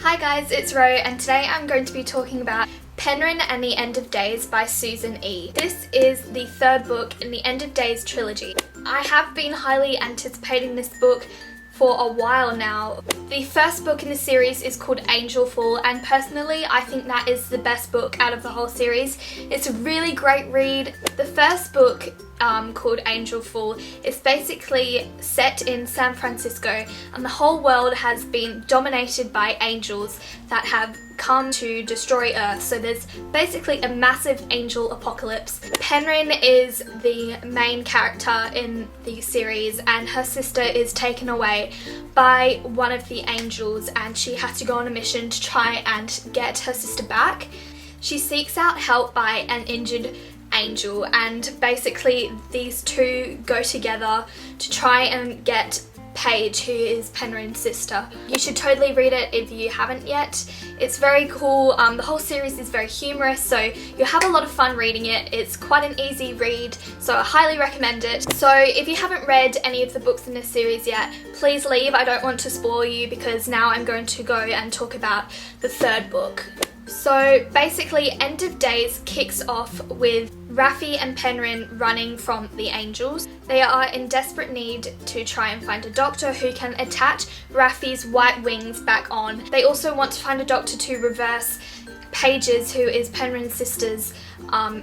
Hi guys, it's Ro and today I'm going to be talking about Penryn and the End of Days by Susan E. This is the third book in the End of Days trilogy. I have been highly anticipating this book for a while now. The first book in the series is called Angelful, and personally I think that is the best book out of the whole series. It's a really great read. The first book called Angelful is basically set in San Francisco, and the whole world has been dominated by angels that have come to destroy Earth. So there's basically a massive angel apocalypse. Penryn is the main character in the series, and her sister is taken away by one of the angels and she has to go on a mission to try and get her sister back. She seeks out help by an injured angel, and basically these two go together to try and get Paige, who is Penryn's sister. You should totally read it if you haven't yet. It's very cool. The whole series is very humorous, so you'll have a lot of fun reading it. It's quite an easy read, so I highly recommend it. So if you haven't read any of the books in this series yet, please leave. I don't want to spoil you because now I'm going to go and talk about the third book. So basically, End of Days kicks off with Raffi and Penryn running from the angels. They are in desperate need to try and find a doctor who can attach Raffi's white wings back on. They also want to find a doctor to reverse Paige's, who is Penryn's sister's,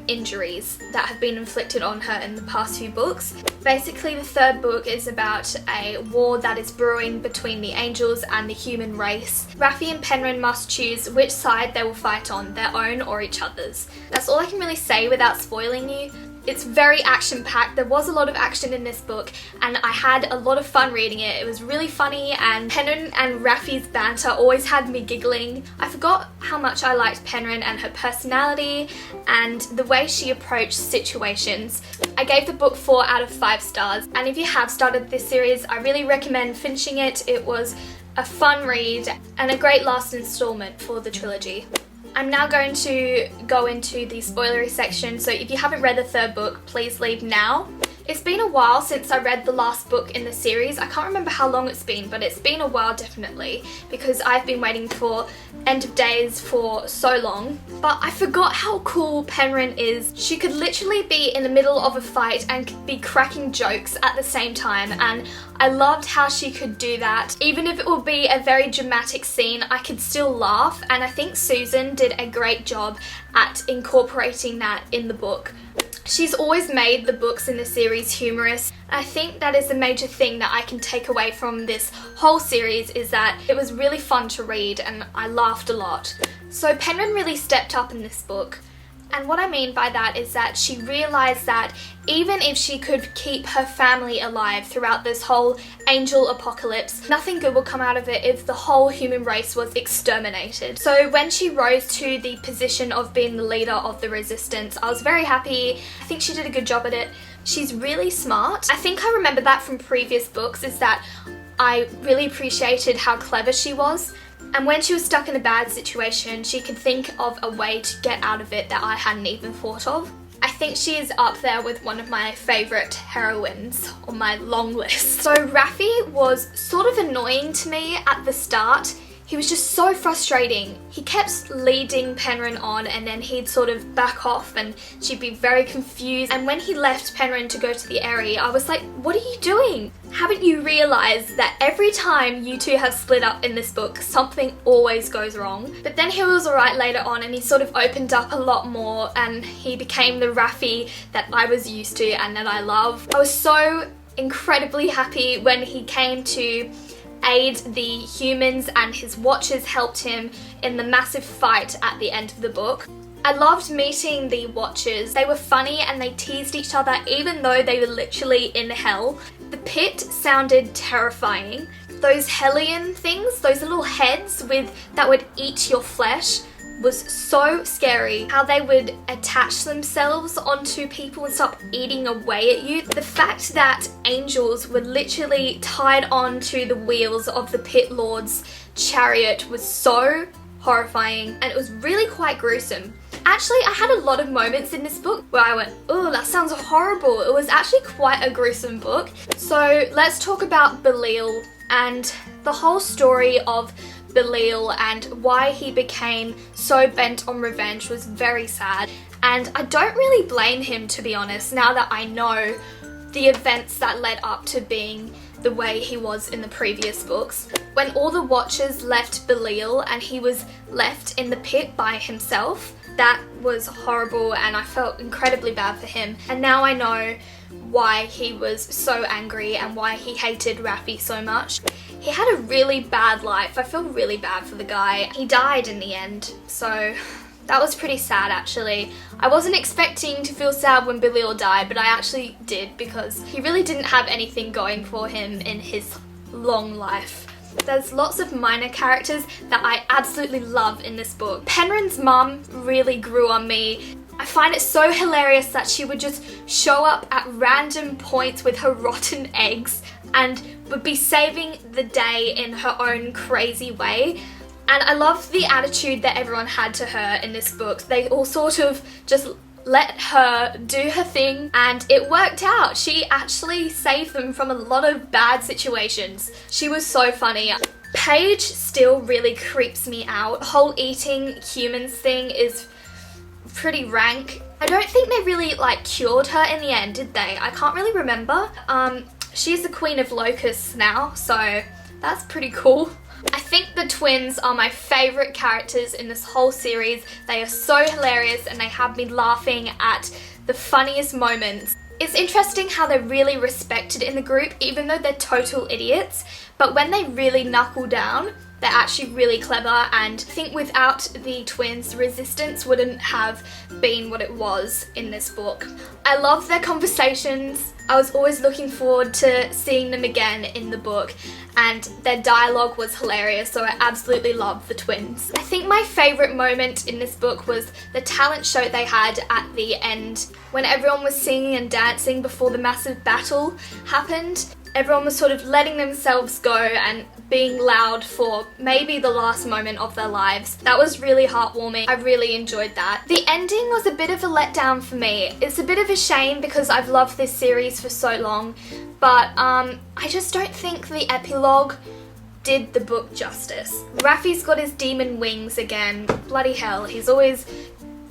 injuries that have been inflicted on her in the past few books. Basically, the third book is about a war that is brewing between the angels and the human race. Raffi and Penryn must choose which side they will fight on, their own or each other's. That's all I can really say without spoiling you. It's very action-packed. There was a lot of action in this book and I had a lot of fun reading it. It was really funny, and Penryn and Raffi's banter always had me giggling. I forgot how much I liked Penryn and her personality and the way she approached situations. I gave the book 4 out of 5 stars, and if you have started this series, I really recommend finishing it. It was a fun read and a great last installment for the trilogy. I'm now going to go into the spoilery section, so if you haven't read the third book, please leave now. It's been a while since I read the last book in the series. I can't remember how long it's been, but it's been a while definitely, because I've been waiting for End of Days for so long. But I forgot how cool Penryn is. She could literally be in the middle of a fight and be cracking jokes at the same time, and I loved how she could do that. Even if it will be a very dramatic scene, I could still laugh, and I think Susan did a great job at incorporating that in the book. She's always made the books in the series humorous. I think that is a major thing that I can take away from this whole series, is that it was really fun to read and I laughed a lot. So Penryn really stepped up in this book. And what I mean by that is that she realised that even if she could keep her family alive throughout this whole angel apocalypse, nothing good will come out of it if the whole human race was exterminated. So when she rose to the position of being the leader of the resistance, I was very happy. I think she did a good job at it. She's really smart. I think I remember that from previous books, is that I really appreciated how clever she was. And when she was stuck in a bad situation, she could think of a way to get out of it that I hadn't even thought of. I think she is up there with one of my favourite heroines on my long list. So Raffi was sort of annoying to me at the start. He was just so frustrating. He kept leading Penryn on and then he'd sort of back off and she'd be very confused. And when he left Penryn to go to the area, I was like, what are you doing? Haven't you realised that every time you two have split up in this book, something always goes wrong? But then he was alright later on, and he sort of opened up a lot more and he became the Raffi that I was used to and that I love. I was so incredibly happy when he came to aid the humans and his watchers helped him in the massive fight at the end of the book. I loved meeting the watchers. They were funny and they teased each other even though they were literally in hell. The pit sounded terrifying. Those hellion things, those little heads that would eat your flesh, was so scary. How they would attach themselves onto people and start eating away at you. The fact that angels were literally tied onto the wheels of the pit lord's chariot was so horrifying, and it was really quite gruesome. Actually, I had a lot of moments in this book where I went, oh, that sounds horrible. It was actually quite a gruesome book. So let's talk about Belial and the whole story of Belil and why he became so bent on revenge was very sad, and I don't really blame him, to be honest, now that I know the events that led up to being the way he was in the previous books. When all the Watchers left Belil and he was left in the pit by himself, that was horrible and I felt incredibly bad for him. And now I know why he was so angry and why he hated Raffi so much. He had a really bad life. I feel really bad for the guy. He died in the end, so that was pretty sad actually. I wasn't expecting to feel sad when Belil died, but I actually did because he really didn't have anything going for him in his long life. There's lots of minor characters that I absolutely love in this book. Penryn's mum really grew on me. I find it so hilarious that she would just show up at random points with her rotten eggs and would be saving the day in her own crazy way. And I love the attitude that everyone had to her in this book. They all sort of just let her do her thing and it worked out. She actually saved them from a lot of bad situations. She was so funny. Paige still really creeps me out. The whole eating humans thing is pretty rank. I don't think they really cured her in the end, did they? I can't really remember. She's the Queen of Locusts now, so that's pretty cool. I think the twins are my favourite characters in this whole series. They are so hilarious and they have me laughing at the funniest moments. It's interesting how they're really respected in the group even though they're total idiots, but when they really knuckle down, they're actually really clever, and I think without the twins, Resistance wouldn't have been what it was in this book. I love their conversations. I was always looking forward to seeing them again in the book, and their dialogue was hilarious, so I absolutely love the twins. I think my favourite moment in this book was the talent show they had at the end when everyone was singing and dancing before the massive battle happened. Everyone was sort of letting themselves go and being loud for maybe the last moment of their lives. That was really heartwarming. I really enjoyed that. The ending was a bit of a letdown for me. It's a bit of a shame because I've loved this series for so long, but I just don't think the epilogue did the book justice. Raffi's got his demon wings again. Bloody hell, he's always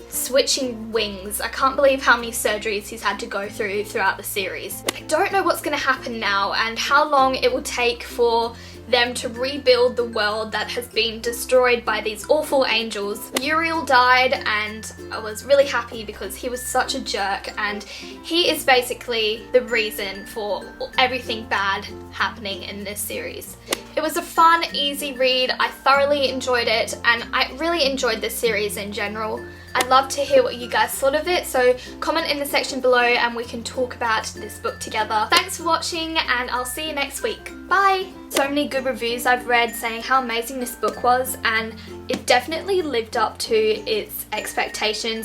switching wings. I can't believe how many surgeries he's had to go through throughout the series. I don't know what's going to happen now and how long it will take for them to rebuild the world that has been destroyed by these awful angels. Uriel died and I was really happy because he was such a jerk and he is basically the reason for everything bad happening in this series. It was a fun, easy read. I thoroughly enjoyed it and I really enjoyed this series in general. I'd love to hear what you guys thought of it, so comment in the section below and we can talk about this book together. Thanks for watching and I'll see you next week. Bye! So many good reviews I've read saying how amazing this book was, and it definitely lived up to its expectations.